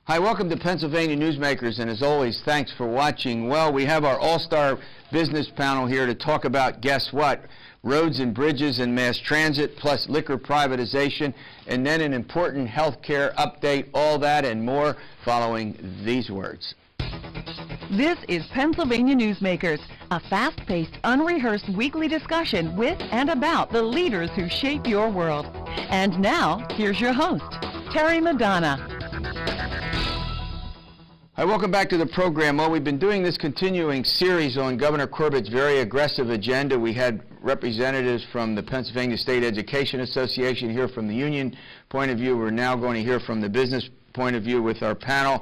Hi, welcome to Pennsylvania Newsmakers, and as always, thanks for watching. Well, we have our all-star business panel here to talk about, guess what? Roads and bridges and mass transit, plus liquor privatization, and then an important health care update, all that and more following these words. This is Pennsylvania Newsmakers, a fast-paced, unrehearsed weekly discussion with and about the leaders who shape your world. And now, here's your host, Terry Madonna. Hi, welcome back to the program. Well, we've been doing this continuing series on Governor Corbett's very aggressive agenda. We had representatives from the Pennsylvania State Education Association here from the union point of view. We're now going to hear from the business point of view with our panel,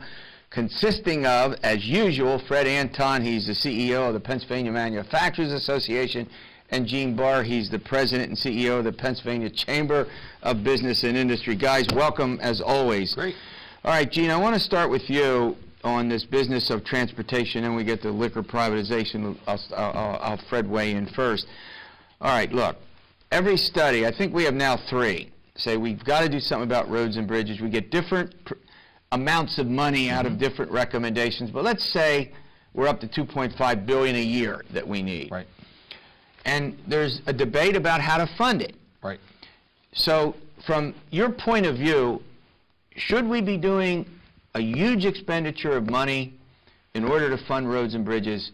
consisting of, as usual, Fred Anton. He's the CEO of the Pennsylvania Manufacturers Association, and Gene Barr. He's the president and CEO of the Pennsylvania Chamber of Business and Industry. Guys, welcome as always. Great. All right, Gene, I want to start with you on this business of transportation, and we get the liquor privatization. I'll Fred weigh in first. All right, look, every study, I think we have now 3, say we've got to do something about roads and bridges. We get different amounts of money out of different recommendations, but let's say we're up to $2.5 billion a year that we need. Right. And there's a debate about how to fund it. Right. So from your point of view, should we be doing a huge expenditure of money in order to fund roads and bridges?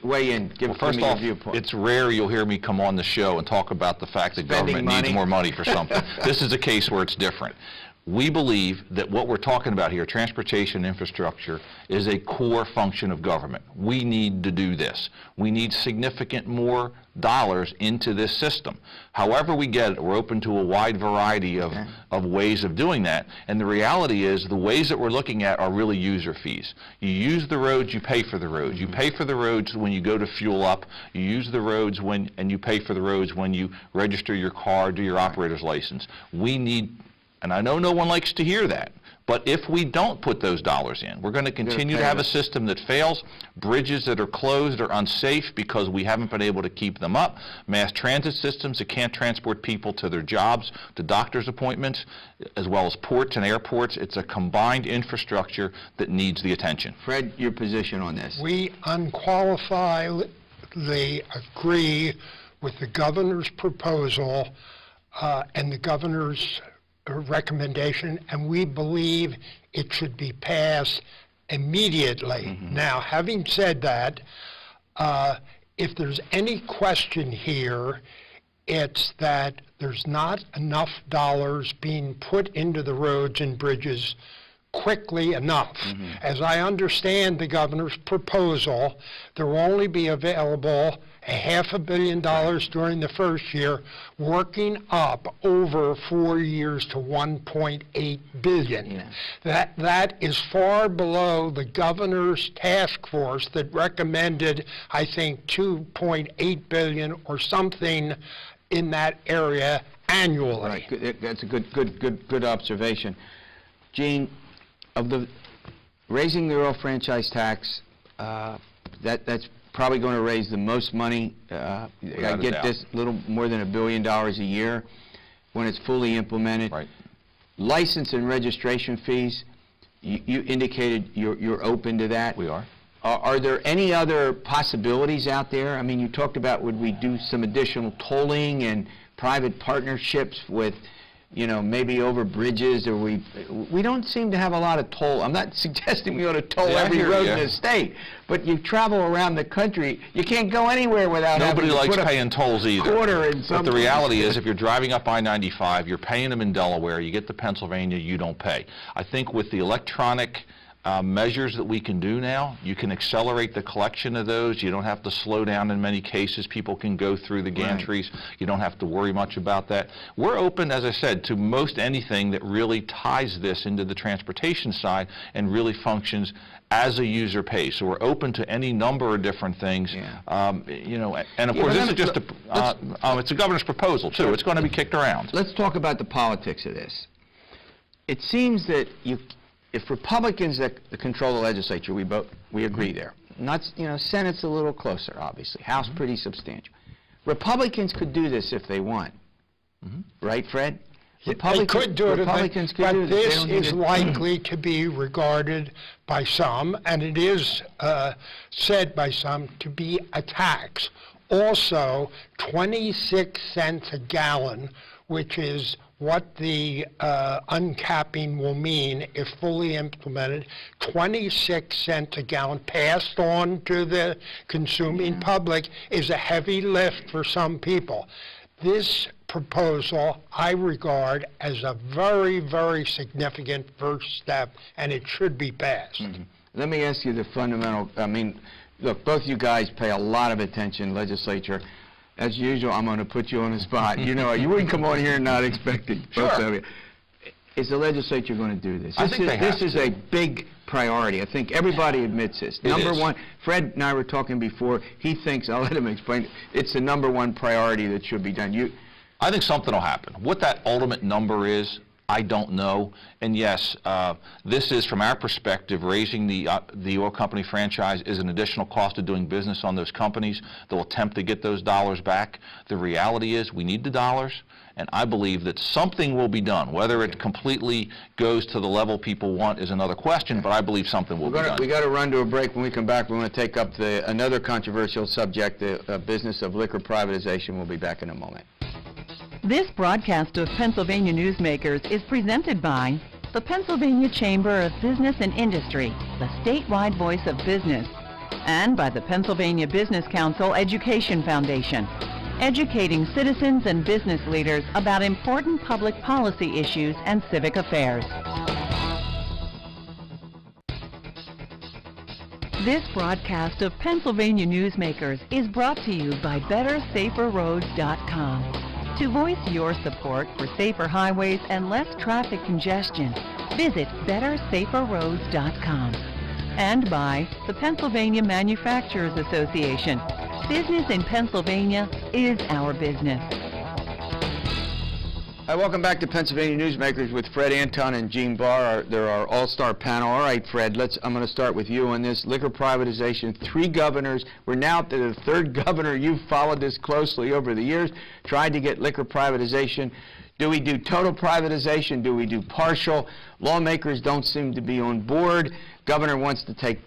Weigh in, give First me your off, viewpoint. it's rare you'll hear me come on the show and talk about the fact that government needs more money for something. This is a case where it's different. We believe that what we're talking about here, transportation infrastructure, is a core function of government. We need to do this. We need significant more dollars into this system. However we get it, we're open to a wide variety of ways of doing that. And the reality is the ways that we're looking at are really user fees. You use the roads, you pay for the roads. You pay for the roads when you go to fuel up. You use the roads and you pay for the roads when you register your car, do your operator's license. We need, and I know no one likes to hear that, but if we don't put those dollars in, we're going to continue to have a system that fails, bridges that are closed or unsafe because we haven't been able to keep them up, mass transit systems that can't transport people to their jobs, to doctor's appointments, as well as ports and airports. It's a combined infrastructure that needs the attention. Fred, your position on this? We unqualifiedly agree with the governor's proposal and the governor's recommendation, and we believe it should be passed immediately. Now, having said that, if there's any question here, it's that there's not enough dollars being put into the roads and bridges quickly enough. As I understand the governor's proposal, there will only be available $500 million during the first year, working up over 4 years to $1.8 billion. That is far below the governor's task force that recommended, I think, $2.8 billion or something in that area annually. Right. That's a good observation. Gene, of the raising the oil franchise tax, that's probably going to raise the most money. I get this, little more than $1 billion a year when it's fully implemented. Right. License and registration fees, you indicated you're open to that. We are. Are there any other possibilities out there? I mean, you talked about, would we do some additional tolling and private partnerships with, you know, maybe over bridges, or we don't seem to have a lot of toll. I'm not suggesting we ought to toll every road in the state, but you travel around the country, you can't go anywhere without Nobody having to likes put paying tolls either. Quarter in some But the reality is, if you're driving up I-95, you're paying them in Delaware, you get to Pennsylvania, you don't pay. I think with the electronic measures that we can do now, you can accelerate the collection of those. You don't have to slow down in many cases. People can go through the gantries. You don't have to worry much about that. We're open, as I said, to most anything that really ties this into the transportation side and really functions as a user pays. So we're open to any number of different things. You know, and of course, this is just it's a governor's proposal too. It's going to be kicked around. Let's talk about the politics of this. It seems that if Republicans that control the legislature, we agree there. Not, you know, Senate's a little closer, obviously. House pretty substantial. Republicans could do this if they want, right, Fred? They could do it, Republicans could but do it. They this don't need is it. likely to be regarded by some, and it is said by some, to be a tax. Also, 26 cents a gallon, which is what the uncapping will mean if fully implemented. 26 cents a gallon passed on to the consuming public is a heavy lift for some people. This proposal I regard as a very, very significant first step, and it should be passed. Let me ask you the fundamental, look, both you guys pay a lot of attention, legislature. As usual, I'm going to put you on the spot. You know, you wouldn't come on here and not expect it. Both of you. Is the legislature going to do this? This is a big priority. I think everybody admits this. Number one, Fred and I were talking before, he thinks, I'll let him explain, it's the number one priority that should be done. I think something will happen. What that ultimate number is, I don't know. And yes, this is, from our perspective, raising the oil company franchise is an additional cost of doing business on those companies that will attempt to get those dollars back. The reality is we need the dollars, and I believe that something will be done. Whether it completely goes to the level people want is another question, but I believe something will be done. We got to run to a break. When we come back, we want to take up another controversial subject, the business of liquor privatization. We'll be back in a moment. This broadcast of Pennsylvania Newsmakers is presented by the Pennsylvania Chamber of Business and Industry, the statewide voice of business, and by the Pennsylvania Business Council Education Foundation, educating citizens and business leaders about important public policy issues and civic affairs. This broadcast of Pennsylvania Newsmakers is brought to you by BetterSaferRoads.com. To voice your support for safer highways and less traffic congestion, visit BetterSaferRoads.com. And by the Pennsylvania Manufacturers Association. Business in Pennsylvania is our business. Hi, welcome back to Pennsylvania Newsmakers with Fred Anton and Gene Barr. They're our all-star panel. All right, Fred, I'm going to start with you on this. Liquor privatization, 3 governors. We're now up to the 3rd governor. You've followed this closely over the years, tried to get liquor privatization. Do we do total privatization? Do we do partial? Lawmakers don't seem to be on board. Governor wants to take,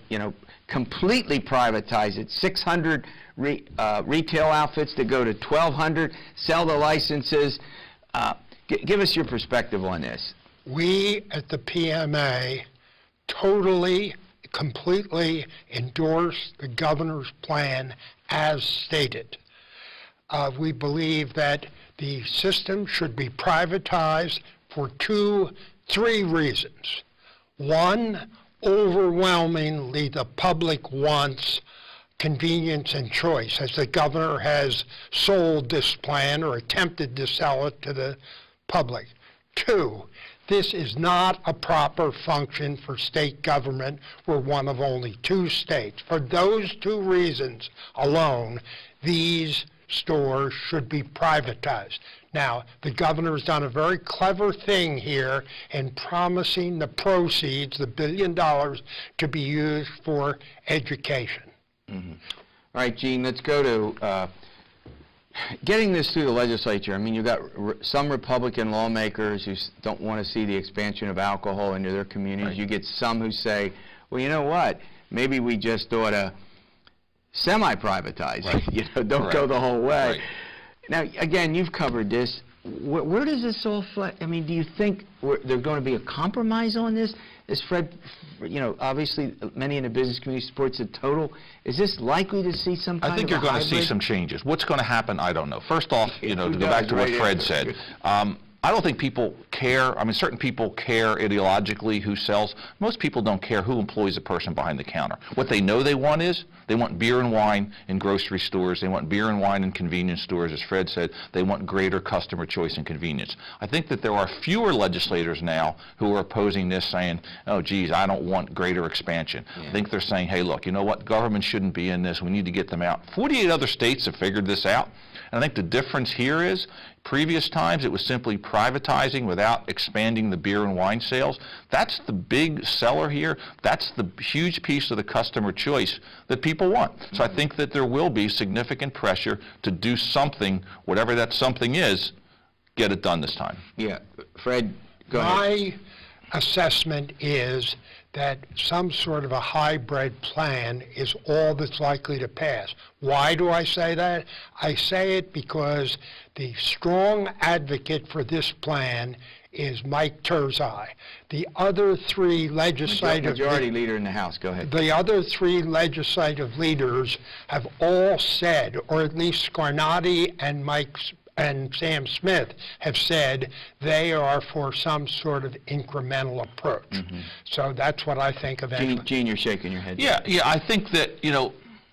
completely privatize it. 600 retail outfits to go to 1,200, sell the licenses. Give us your perspective on this. We at the PMA totally, completely endorse the governor's plan as stated. We believe that the system should be privatized for 3 reasons. One, overwhelmingly the public wants convenience and choice, as the governor has sold this plan or attempted to sell it to the public. 2, this is not a proper function for state government. We're one of only 2 states. For those 2 reasons alone, these stores should be privatized. Now, the governor's done a very clever thing here in promising the proceeds, the $1 billion, to be used for education. Mm-hmm. All right, Gene, let's go to getting this through the legislature. You've got some Republican lawmakers who don't want to see the expansion of alcohol into their communities. Right. You get some who say, well, you know what, maybe we just ought to semi-privatize, right. Don't go the whole way. Right. Now, again, you've covered this. Where does this all fit? Do you think there's going to be a compromise on this? Is Fred, obviously many in the business community supports the total. Is this likely to see some kind of a hybrid? I think you're going to see some changes. What's going to happen, I don't know. First off, to go back to what Fred said, I don't think people care. Certain people care ideologically who sells. Most people don't care who employs the person behind the counter. What they know they want is, they want beer and wine in grocery stores. They want beer and wine in convenience stores. As Fred said, they want greater customer choice and convenience. I think that there are fewer legislators now who are opposing this, saying, oh, geez, I don't want greater expansion. Yeah. I think they're saying, hey, look, you know what? Government shouldn't be in this. We need to get them out. 48 other states have figured this out. And I think the difference here is, previous times it was simply privatizing without expanding the beer and wine sales. That's the big seller here. That's the huge piece of the customer choice that people want. So I think that there will be significant pressure to do something, whatever that something is, get it done this time. Yeah, Fred, go ahead. My assessment is that some sort of a hybrid plan is all that's likely to pass. Why do I say that? I say it because the strong advocate for this plan is Mike Terzai. The other three legislative... Majority leader in the House, go ahead. The other three legislative leaders have all said, or at least Scarnati and Sam Smith have said, they are for some sort of incremental approach. So that's what I think of anyway. Gene, you're shaking your head. Yeah, I think that,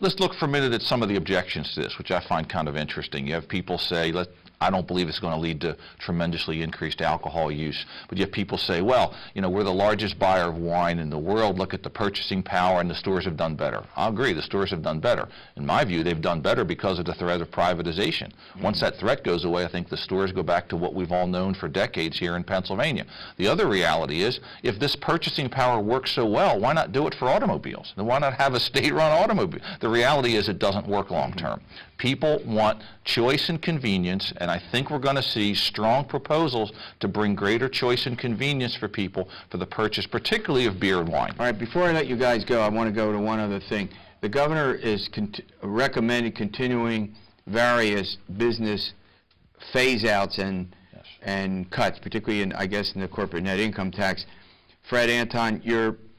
let's look for a minute at some of the objections to this, which I find kind of interesting. You have people say, I don't believe it's going to lead to tremendously increased alcohol use. But you have people say, well, we're the largest buyer of wine in the world. Look at the purchasing power, and the stores have done better. I'll agree, the stores have done better. In my view, they've done better because of the threat of privatization. Once that threat goes away, I think the stores go back to what we've all known for decades here in Pennsylvania. The other reality is, if this purchasing power works so well, why not do it for automobiles? And why not have a state-run automobile? The reality is it doesn't work long-term. People want choice and convenience, and I think we're going to see strong proposals to bring greater choice and convenience for people for the purchase, particularly of beer and wine. All right, before I let you guys go, I want to go to one other thing. The governor is recommending continuing various business phase-outs and cuts, particularly in the corporate net income tax. Fred Anton,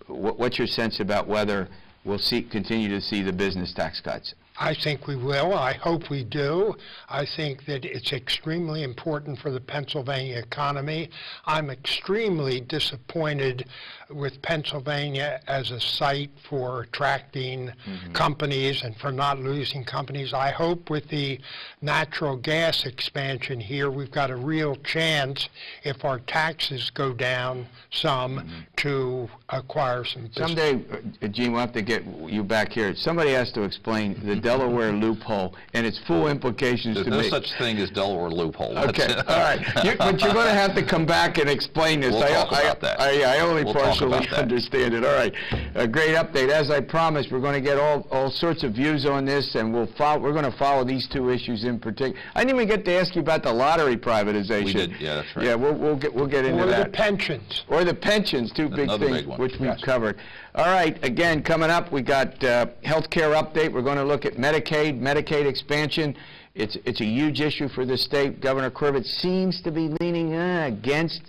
what's your sense about whether we'll continue to see the business tax cuts? I think we will. I hope we do. I think that it's extremely important for the Pennsylvania economy. I'm extremely disappointed with Pennsylvania as a site for attracting companies and for not losing companies. I hope with the natural gas expansion here, we've got a real chance, if our taxes go down some, to acquire some business. Someday, Gene, we'll have to get you back here. Somebody has to explain the Delaware loophole and its full implications There's to no me. such thing as Delaware loophole. Okay, all right. But you're going to have to come back and explain this. We'll talk about that. I only We'll talk partially about that. understand it. All right. A great update. As I promised, we're going to get all sorts of views on this, and we're going to follow these two issues in particular. I didn't even get to ask you about the lottery privatization. We did, yeah, that's right. Yeah, we'll get into Or that. the pensions. Or the pensions, two big Another things, big one. which we've covered. All right, again, coming up, we got healthcare update. We're going to look at Medicaid expansion. It's a huge issue for the state. Governor Corbett seems to be leaning against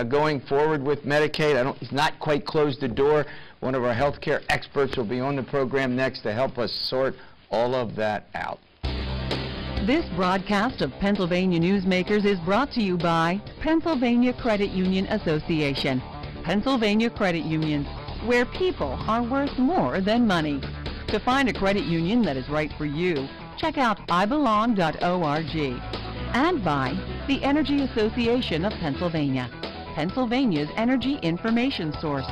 going forward with Medicaid. He's not quite closed the door. One of our healthcare experts will be on the program next to help us sort all of that out. This broadcast of Pennsylvania Newsmakers is brought to you by Pennsylvania Credit Union Association. Pennsylvania Credit Unions, where people are worth more than money. To find a credit union that is right for you, check out ibelong.org. And by the Energy Association of Pennsylvania, Pennsylvania's energy information source.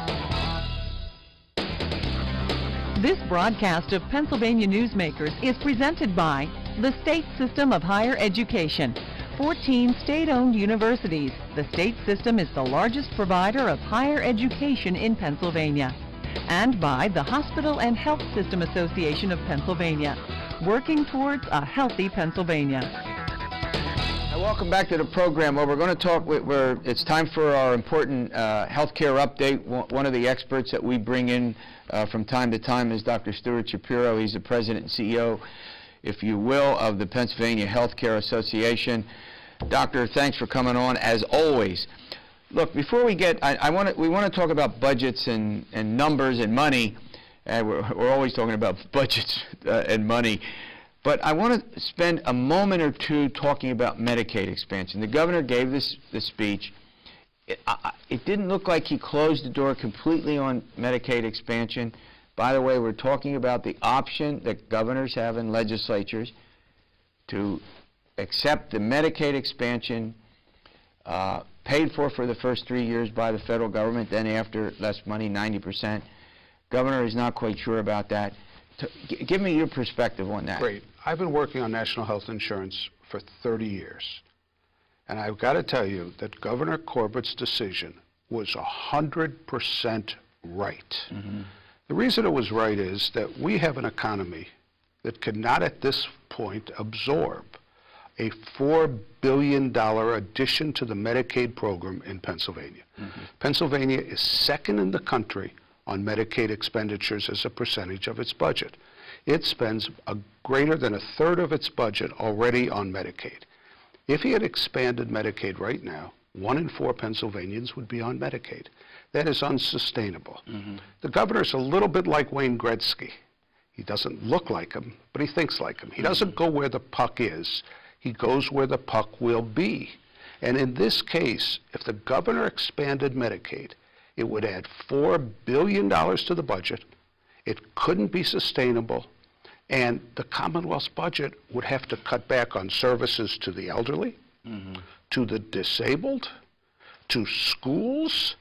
This broadcast of Pennsylvania Newsmakers is presented by the State System of Higher Education. 14 state-owned universities. The state system is the largest provider of higher education in Pennsylvania. And by the Hospital and Health System Association of Pennsylvania, working towards a healthy Pennsylvania. Welcome back to the program. Well, we're going to talk, it's time for our important healthcare update. One of the experts that we bring in from time to time is Dr. Stuart Shapiro. He's the president and CEO, if you will, of the Pennsylvania Healthcare Association. Doctor, thanks for coming on, as always. Look, before we get, we want to talk about budgets and numbers and money. We're always talking about budgets and money. But I want to spend a moment or two talking about Medicaid expansion. The governor gave this speech. It didn't look like he closed the door completely on Medicaid expansion. By the way, we're talking about the option that governors have in legislatures to accept the Medicaid expansion paid for the first 3 years by the federal government, then after less money, 90%. Governor is not quite sure about that. Give me your perspective on that. Great. I've been working on national health insurance for 30 years. And I've got to tell you that Governor Corbett's decision was 100% right. Mm-hmm. The reason it was right is that we have an economy that cannot at this point absorb a $4 billion addition to the Medicaid program in Pennsylvania. Pennsylvania is second in the country on Medicaid expenditures as a percentage of its budget. It spends greater than a third of its budget already on Medicaid. If he had expanded Medicaid right now, 1 in 4 Pennsylvanians would be on Medicaid. That is unsustainable. The governor's a little bit like Wayne Gretzky. He doesn't look like him, but he thinks like him. He doesn't go where the puck is. He goes where the puck will be. And in this case, if the governor expanded Medicaid, it would add $4 billion to the budget. It couldn't be sustainable. And the Commonwealth's budget would have to cut back on services to the elderly, to the disabled, to schools,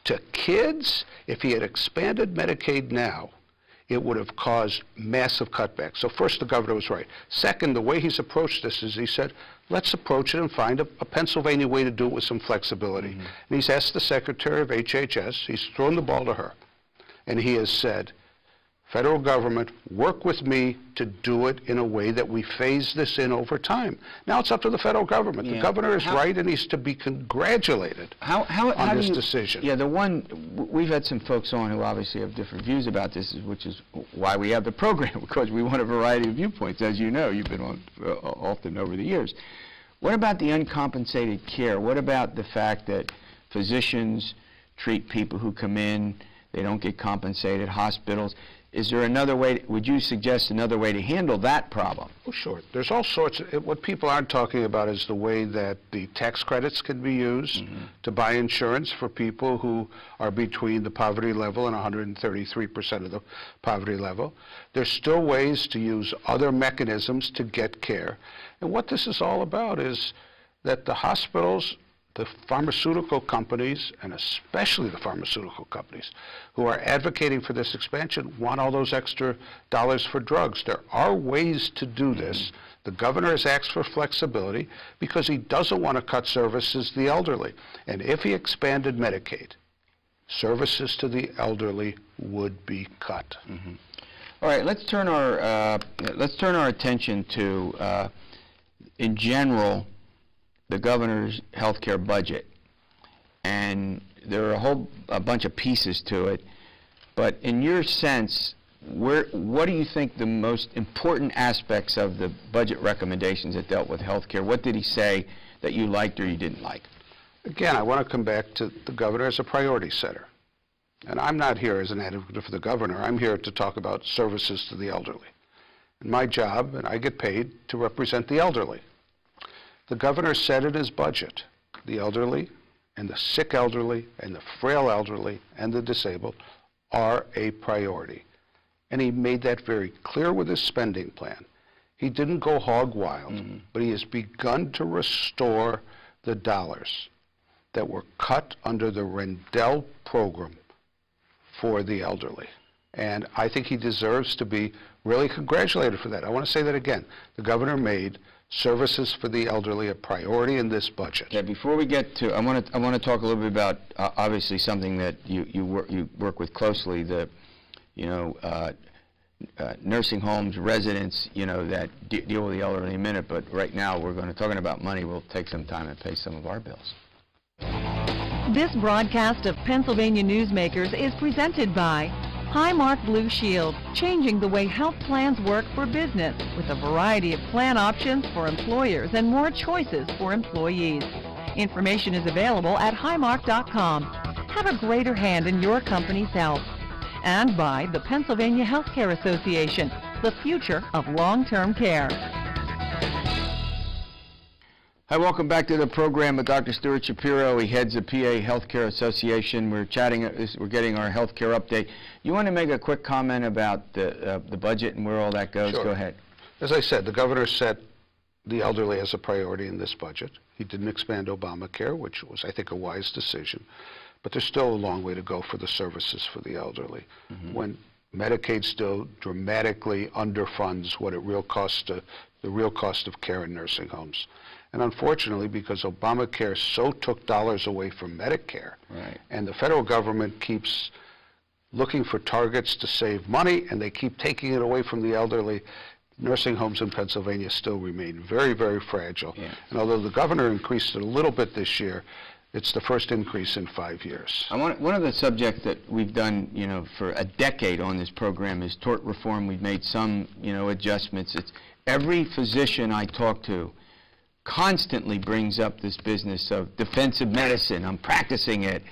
to kids. If he had expanded Medicaid now, it would have caused massive cutbacks. So first, the governor was right. Second, the way he's approached this is he said, let's approach it and find a Pennsylvania way to do it with some flexibility. And he's asked the Secretary of HHS, he's thrown the ball to her, and he has said, federal government, work with me to do it in a way that we phase this in over time. Now it's up to the federal government. The governor is right, and he's to be congratulated on this decision. Yeah, we've had some folks on who obviously have different views about this, which is why we have the program, because we want a variety of viewpoints. As you know, you've been on often over the years. What about the uncompensated care? What about the fact that physicians treat people who come in, they don't get compensated, hospitals? Is there another way, would you suggest another way to handle that problem? Oh, sure. There's all sorts of, what people aren't talking about is the way that the tax credits can be used to buy insurance for people who are between the poverty level and 133% of the poverty level. There's still ways to use other mechanisms to get care. And what this is all about is that the hospitals, the pharmaceutical companies, and especially the pharmaceutical companies who are advocating for this expansion, want all those extra dollars for drugs. There are ways to do this. The governor has asked for flexibility because he doesn't want to cut services to the elderly. And if he expanded Medicaid, services to the elderly would be cut. All right, let's turn our attention to, in general, the governor's health care budget. And there are a bunch of pieces to it. But in your sense, what do you think the most important aspects of the budget recommendations that dealt with health care? What did he say that you liked or you didn't like? Again, I want to come back to the governor as a priority setter. And I'm not here as an advocate for the governor. I'm here to talk about services to the elderly. And my job, and I get paid to represent the elderly. The governor said in his budget, the elderly and the sick elderly and the frail elderly and the disabled are a priority. And he made that very clear with his spending plan. He didn't go hog wild, but he has begun to restore the dollars that were cut under the Rendell program for the elderly. And I think he deserves to be really congratulated for that. I want to say that again. The governor made services for the elderly a priority in this budget. Yeah, before we get to, I want to talk a little bit about obviously something that you work with closely, the nursing homes, residents, that deal with the elderly in a minute. But right now we're going to talking about money. We'll take some time and pay some of our bills. This broadcast of Pennsylvania Newsmakers is presented by Highmark Blue Shield, changing the way health plans work for business with a variety of plan options for employers and more choices for employees. Information is available at highmark.com. Have a greater hand in your company's health. And by the Pennsylvania Healthcare Association, the future of long-term care. Hi, welcome back to the program with Dr. Stuart Shapiro. He heads the PA Healthcare Association. We're getting our healthcare update. You want to make a quick comment about the budget and where all that goes? Sure. Go ahead. As I said, the governor set the elderly as a priority in this budget. He didn't expand Obamacare, which was, I think, a wise decision. But there's still a long way to go for the services for the elderly. When Medicaid still dramatically underfunds what the real cost of care in nursing homes. And unfortunately, because Obamacare so took dollars away from Medicare, and the federal government keeps looking for targets to save money, and they keep taking it away from the elderly, nursing homes in Pennsylvania still remain very, very fragile. Yeah. And although the governor increased it a little bit this year, it's the first increase in 5 years. One of the subjects that we've done, for a decade on this program is tort reform. We've made some, adjustments. It's every physician I talk to constantly brings up this business of defensive medicine. I'm practicing it.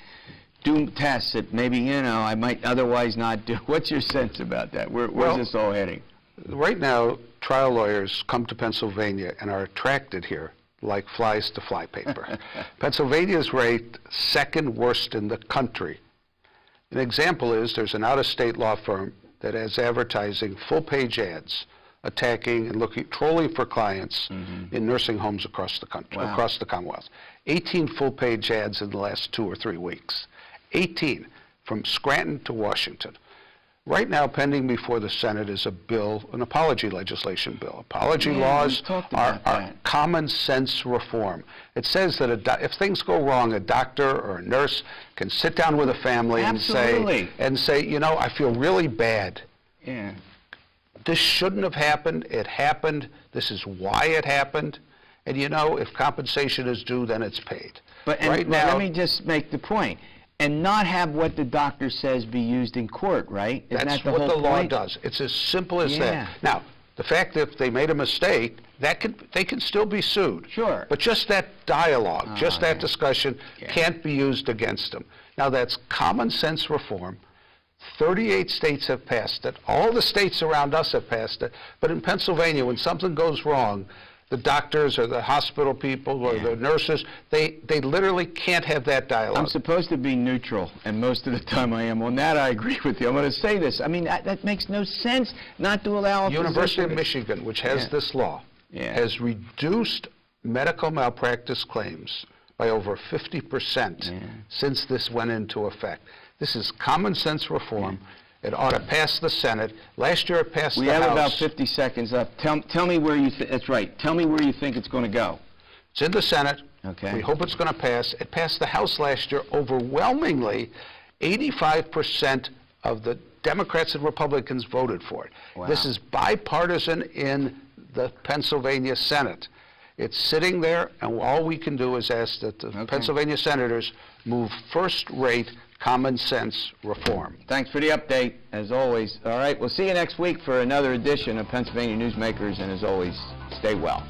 Do tests that maybe, I might otherwise not do. What's your sense about that? Where's this all heading? Right now, trial lawyers come to Pennsylvania and are attracted here like flies to flypaper. Pennsylvania is ranked second worst in the country. An example is there's an out-of-state law firm that has advertising full-page ads attacking and trolling for clients in nursing homes across the country, across the Commonwealth. 18 full-page ads in the last 2 or 3 weeks. 18, from Scranton to Washington. Right now, pending before the Senate is a bill, an apology legislation bill. Apology laws are common sense reform. It says that if things go wrong, a doctor or a nurse can sit down with a family and say, I feel really bad. Yeah. This shouldn't have happened. It happened. This is why it happened. And if compensation is due, then it's paid. But let me just make the point. And not have what the doctor says be used in court, right? That's what the law does. It's as simple as that. Now, the fact that if they made a mistake, they can still be sued. Sure. But just that dialogue, that discussion can't be used against them. Now, that's common sense reform. 38 states have passed it. All the states around us have passed it. But in Pennsylvania, when something goes wrong, the doctors or the hospital people or the nurses, they literally can't have that dialogue. I'm supposed to be neutral, and most of the time I am. On that, I agree with you. I'm going to say this. I mean, that makes no sense not to allow a University of Michigan, which has this law, has reduced medical malpractice claims by over 50% since this went into effect. This is common sense reform. It ought to pass the Senate. Last year it passed the House. We have about 50 seconds left. Tell me where you think, that's right, tell me where you think it's going to go. It's in the Senate. Okay. We hope it's going to pass. It passed the House last year overwhelmingly. 85% of the Democrats and Republicans voted for it. Wow. This is bipartisan in the Pennsylvania Senate. It's sitting there, and all we can do is ask that the Pennsylvania senators move first-rate common sense reform. Thanks for the update, as always. All right, we'll see you next week for another edition of Pennsylvania Newsmakers, and as always, stay well.